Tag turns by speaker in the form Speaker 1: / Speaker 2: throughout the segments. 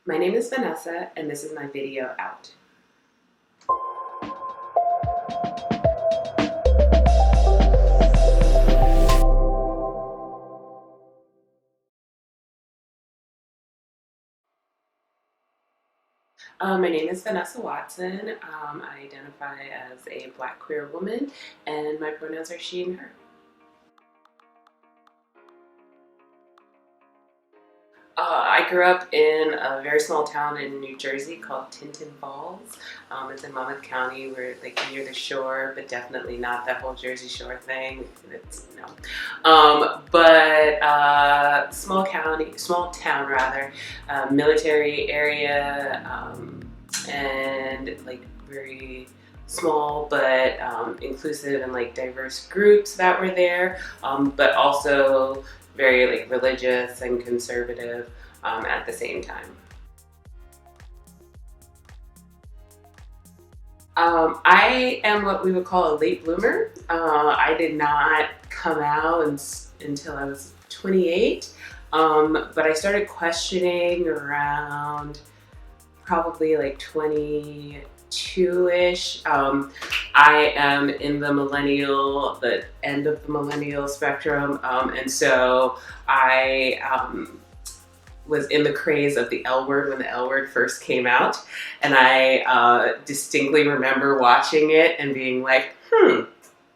Speaker 1: My name is Vanessa, and this is my video out. My name is Vanessa Watson. I identify as a Black queer woman, and my pronouns are she and her. I grew up in a very small town in New Jersey called Tinton Falls. It's in Monmouth County. We're like near the shore, but definitely not that whole Jersey Shore thing. It's no. But small town rather, military area, and like very small but inclusive and like diverse groups that were there, but also very like religious and conservative at the same time. I am what we would call a late bloomer. I did not come out until I was 28, but I started questioning around probably like 22-ish. I am in the end of the millennial spectrum, and so I was in the craze of the L word when the L word first came out, and I distinctly remember watching it and being like,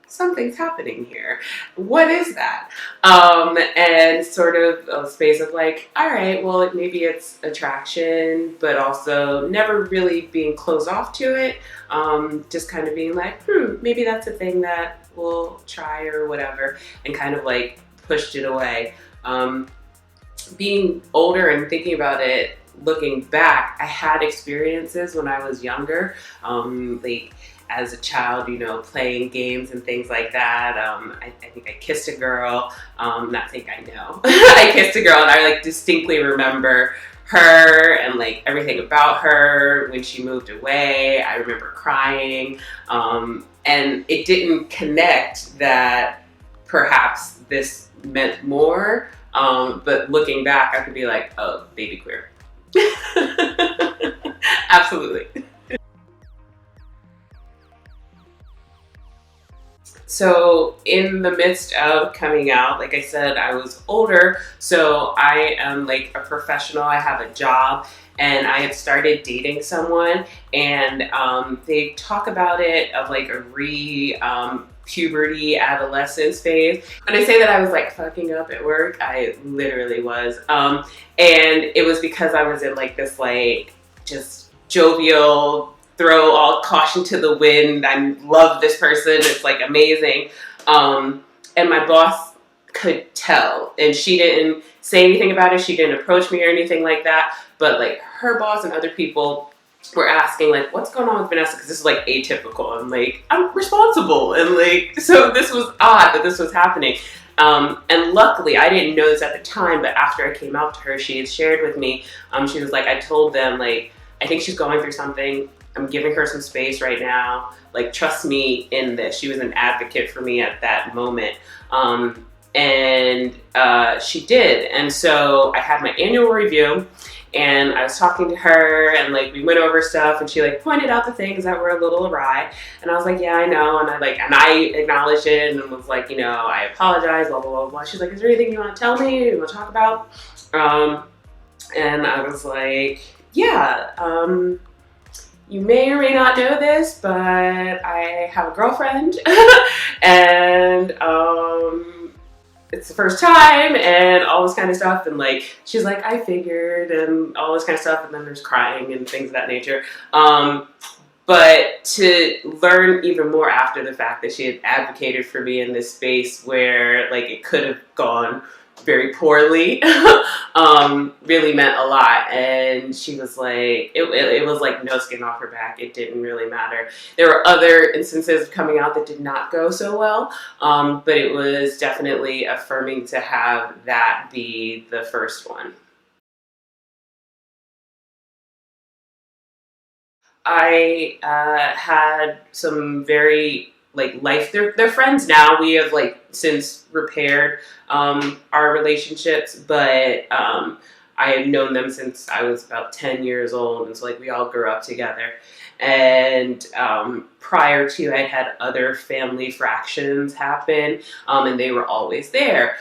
Speaker 1: something's happening here. What is that? And sort of a space of like, all right, well, maybe it's attraction, but also never really being closed off to it. Just kind of being like, maybe that's a thing that we'll try or whatever, and kind of like pushed it away. Being older and thinking about it, looking back, I had experiences when I was younger, like as a child, playing games and things like that. I think I kissed a girl, not think I know. I kissed a girl and I like distinctly remember her and like everything about her. When she moved away, I remember crying, and it didn't connect that perhaps this meant more. But looking back, I could be like, oh, baby queer. Absolutely. So in the midst of coming out, like I said, I was older, so I am like a professional. I have a job, and I had started dating someone, and they talk about it of like a puberty adolescence phase. When I say that I was like fucking up at work, I literally was. And it was because I was in like this like just jovial, throw all caution to the wind, I love this person, it's like amazing. And my boss could tell, and she didn't say anything about it, she didn't approach me or anything like that, but like her boss and other people were asking like, what's going on with Vanessa? Because this is like atypical. I'm like, I'm responsible. And like, so this was odd that this was happening. And luckily, I didn't know this at the time, but after I came out to her, she had shared with me, she was like, I told them like, I think she's going through something. I'm giving her some space right now. Like, trust me in this. She was an advocate for me at that moment. And she did. And so I had my annual review, and I was talking to her, and like we went over stuff, and she like pointed out the things that were a little awry, and I was like, yeah, I know, and I acknowledged it and was like, I apologize, blah blah blah blah. She's like, is there anything you want to tell me, you want to talk about? And I was like, yeah, you may or may not know this, but I have a girlfriend, and it's the first time, and all this kind of stuff, and like she's like, I figured, and all this kind of stuff, and then there's crying and things of that nature. But to learn even more after the fact that she had advocated for me in this space where like it could have gone very poorly, really meant a lot. And she was like, it was like no skin off her back. It didn't really matter. There were other instances of coming out that did not go so well, but it was definitely affirming to have that be the first one. I had some very like they're friends now. We have like since repaired our relationships, but I had known them since I was about 10 years old, and so like we all grew up together. And prior to, I had other family fractions happen, and they were always there.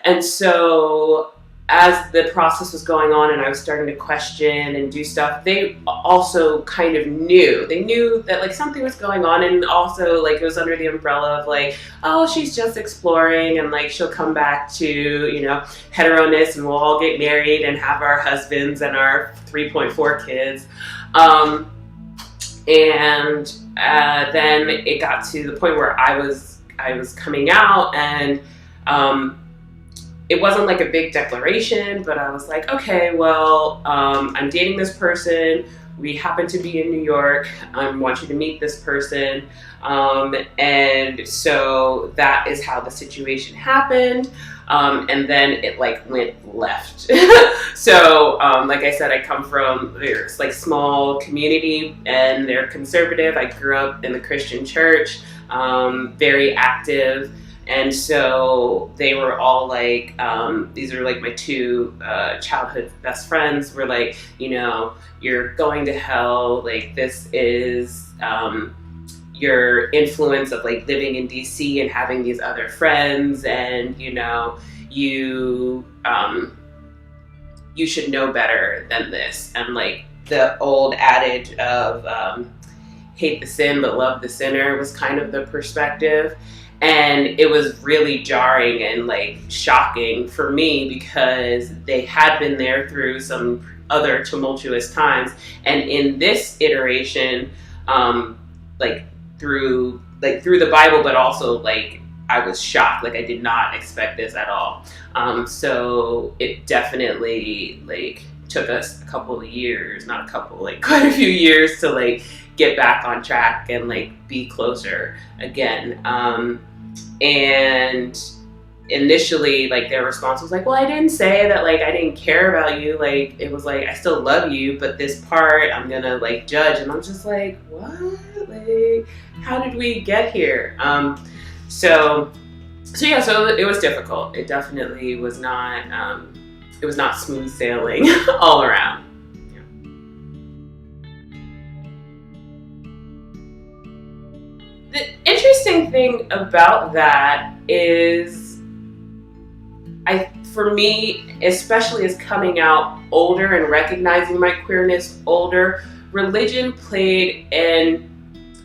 Speaker 1: And so as the process was going on and I was starting to question and do stuff, they also kind of knew. They knew that like something was going on, and also like it was under the umbrella of like, oh, she's just exploring, and like she'll come back to, you know, hetero-ness, and we'll all get married and have our husbands and our 3.4 kids. And then it got to the point where I was coming out, and it wasn't like a big declaration, but I was like, okay, well, I'm dating this person. We happen to be in New York. I want you to meet this person. And so that is how the situation happened. And then it like went left. So, like I said, I come from this like small community, and they're conservative. I grew up in the Christian church, very active. And so they were all like, these are like my two childhood best friends were like, you know, you're going to hell. Like this is your influence of like living in DC and having these other friends, and you know, you should know better than this. And like the old adage of hate the sin but love the sinner was kind of the perspective. And it was really jarring and like shocking for me, because they had been there through some other tumultuous times. And in this iteration, like through the Bible, but also like I was shocked. Like I did not expect this at all. So it definitely like took us a couple of years, not a couple, like quite a few years to like get back on track and like be closer again. And initially, like their response was like, well, I didn't say that like I didn't care about you. Like it was like, I still love you, but this part I'm gonna like judge. And I'm just like, what? Like, how did we get here? So yeah, so it was difficult. It definitely was not, it was not smooth sailing all around. The interesting thing about that is, for me, especially as coming out older and recognizing my queerness older, religion played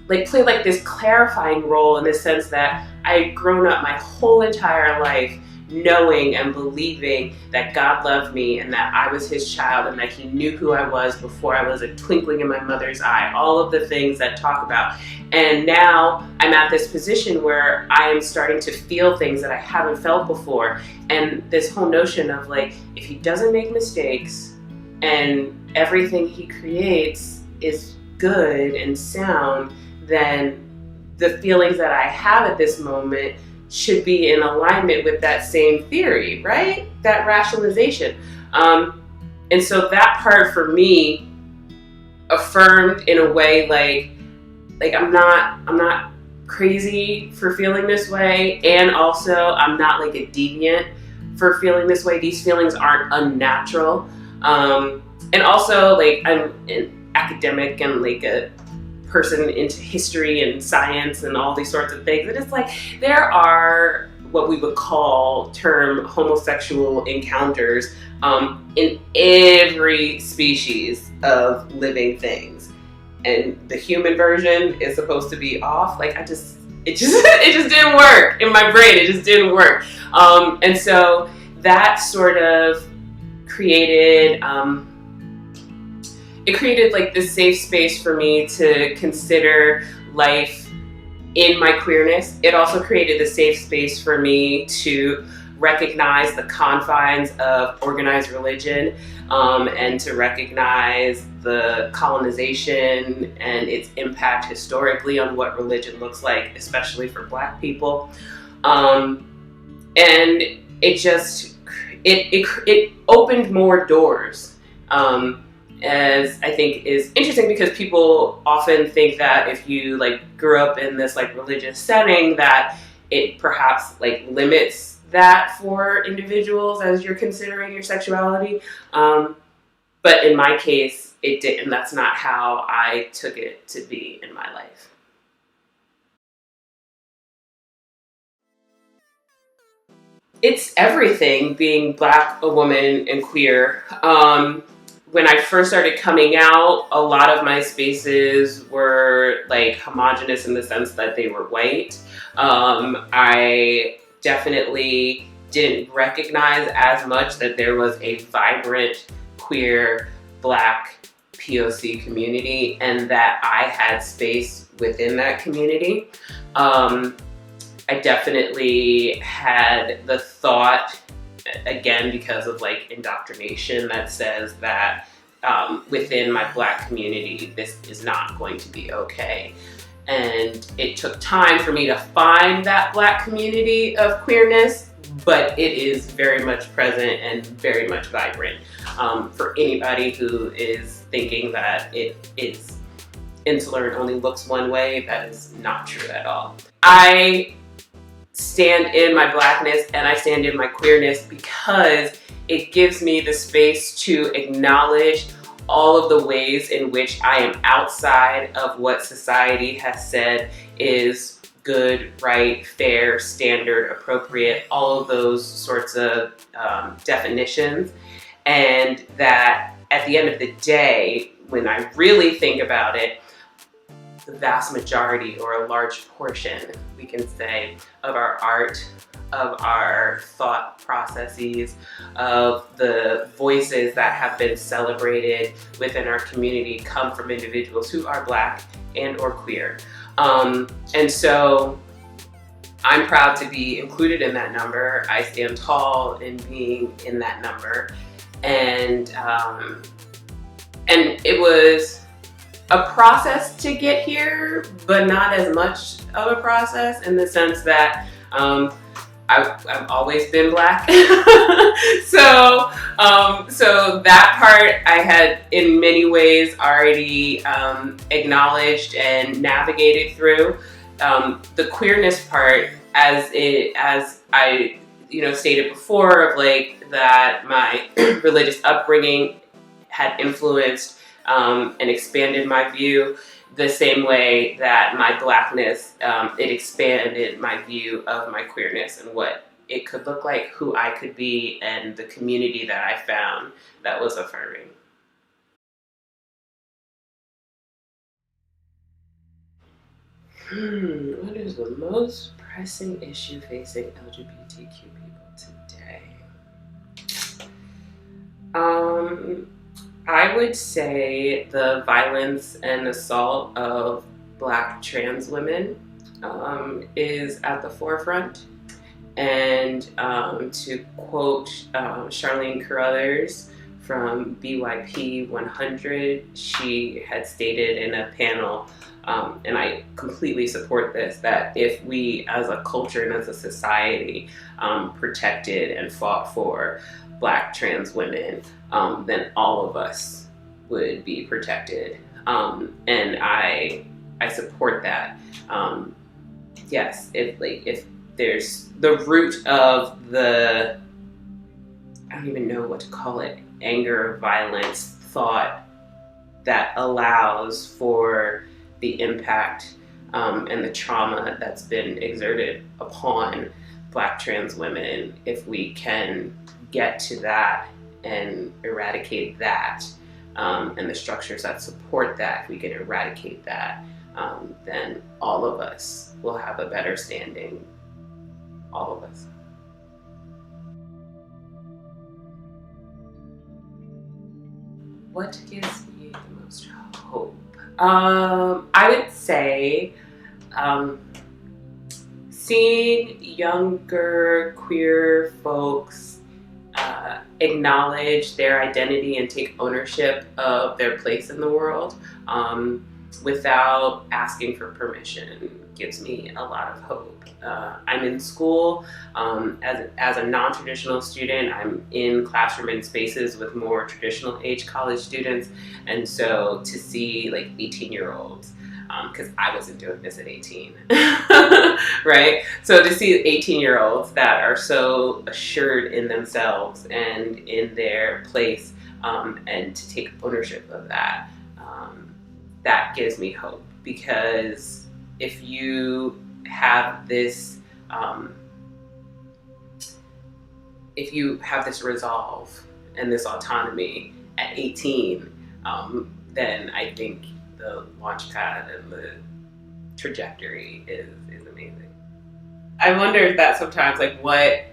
Speaker 1: like this clarifying role, in the sense that I had grown up my whole entire life knowing and believing that God loved me, and that I was his child, and that he knew who I was before I was a twinkling in my mother's eye, all of the things that talk about. And now I'm at this position where I am starting to feel things that I haven't felt before. And this whole notion of like, if he doesn't make mistakes and everything he creates is good and sound, then the feelings that I have at this moment should be in alignment with that same theory, right? That rationalization. And so that part for me affirmed in a way like I'm not crazy for feeling this way, and also I'm not like a deviant for feeling this way. These feelings aren't unnatural. And also like I'm an academic and like a person into history and science and all these sorts of things. And it's like, there are what we would call term homosexual encounters in every species of living things. And the human version is supposed to be off. Like it just didn't work in my brain. It just didn't work. And so that sort of created, it created like this safe space for me to consider life in my queerness. It also created the safe space for me to recognize the confines of organized religion, and to recognize the colonization and its impact historically on what religion looks like, especially for Black people. And it just, it opened more doors. As I think is interesting, because people often think that if you like grew up in this like religious setting, that it perhaps like limits that for individuals as you're considering your sexuality. But in my case, it didn't. That's not how I took it to be in my life. It's everything being Black, a woman, and queer. When I first started coming out, a lot of my spaces were like homogenous in the sense that they were white. I definitely didn't recognize as much that there was a vibrant queer Black POC community and that I had space within that community. I definitely had the thought, again, because of like indoctrination, that says that within my Black community, this is not going to be okay. And it took time for me to find that Black community of queerness, but it is very much present and very much vibrant. For anybody who is thinking that it is insular and only looks one way, that is not true at all. I stand in my Blackness and I stand in my queerness because it gives me the space to acknowledge all of the ways in which I am outside of what society has said is good, right, fair, standard, appropriate, all of those sorts of definitions. And that at the end of the day, when I really think about it, the vast majority, or a large portion, we can say, of our art, of our thought processes, of the voices that have been celebrated within our community come from individuals who are Black and or queer. And so I'm proud to be included in that number. I stand tall in being in that number. And it was a process to get here, but not as much of a process in the sense that I've always been Black. So that part I had in many ways already acknowledged and navigated through. The queerness part, as I stated before, of like that my religious upbringing had influenced and expanded my view, the same way that my Blackness, it expanded my view of my queerness and what it could look like, who I could be, and the community that I found that was affirming. What is the most pressing issue facing LGBTQ people today? I would say the violence and assault of Black trans women is at the forefront. And to quote Charlene Carruthers from BYP 100, she had stated in a panel, and I completely support this, that if we as a culture and as a society protected and fought for Black trans women, then all of us would be protected. And I support that. Yes, if there's the root of the, I don't even know what to call it, anger, violence, thought that allows for the impact and the trauma that's been exerted upon Black trans women, if we can get to that and eradicate that, and the structures that support that, if we can eradicate that, then all of us will have a better standing. All of us. What gives me the most hope? I would say seeing younger queer folks acknowledge their identity and take ownership of their place in the world without asking for permission gives me a lot of hope. I'm in school as a non-traditional student. I'm in classroom and spaces with more traditional age college students, and so to see like 18-year-olds because I wasn't doing this at 18, right? So to see 18-year-olds that are so assured in themselves and in their place, and to take ownership of that, that gives me hope, because if you have this, resolve and this autonomy at 18, then I think the launch pad and the trajectory is amazing. I wonder if that sometimes, like, what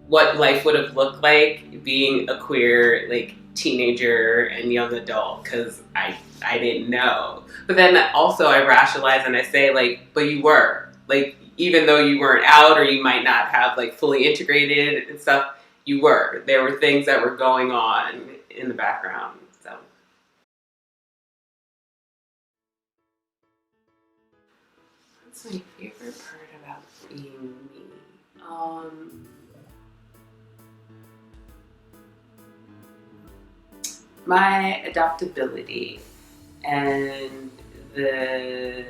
Speaker 1: life would have looked like being a queer, like, teenager and young adult, because I didn't know. But then also I rationalize and I say, like, but you were, like, even though you weren't out, or you might not have, like, fully integrated and stuff, you were. There were things that were going on in the background. So what's my favorite part about being me? My adaptability and the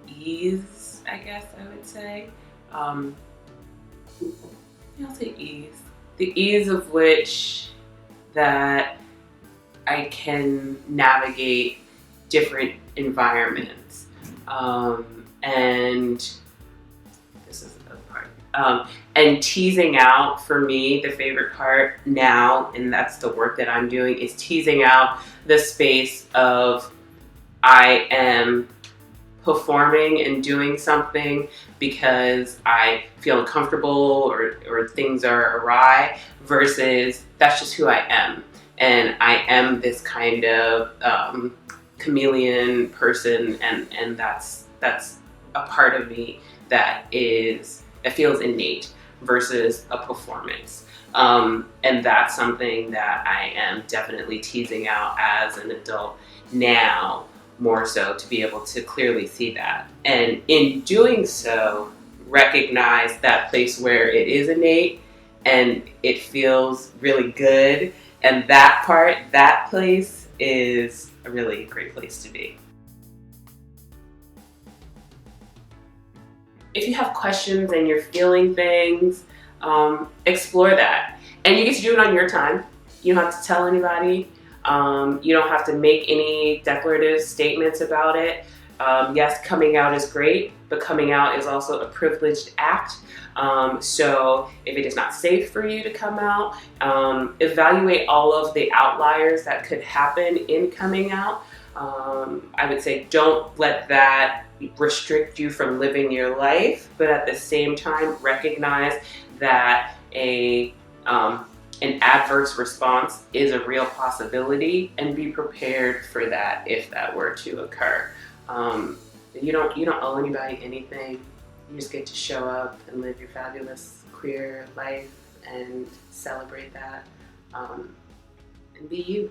Speaker 1: ease, I guess I would say. I'll say ease. The ease of which that I can navigate different environments. And this is the other part. And teasing out, for me, the favorite part now, and that's the work that I'm doing, is teasing out the space of I am performing and doing something because I feel uncomfortable or things are awry, versus that's just who I am. And I am this kind of chameleon person, and that's a part of me that feels innate versus a performance. And that's something that I am definitely teasing out as an adult now, more so, to be able to clearly see that. And in doing so, recognize that place where it is innate and it feels really good. And that place is a really great place to be. If you have questions and you're feeling things, explore that. And you get to do it on your time. You don't have to tell anybody. You don't have to make any declarative statements about it. Yes, coming out is great, but coming out is also a privileged act. So if it is not safe for you to come out, evaluate all of the outliers that could happen in coming out. I would say don't let that restrict you from living your life, but at the same time recognize that an adverse response is a real possibility, and be prepared for that if that were to occur. You don't owe anybody anything. You just get to show up and live your fabulous queer life and celebrate that, and be you.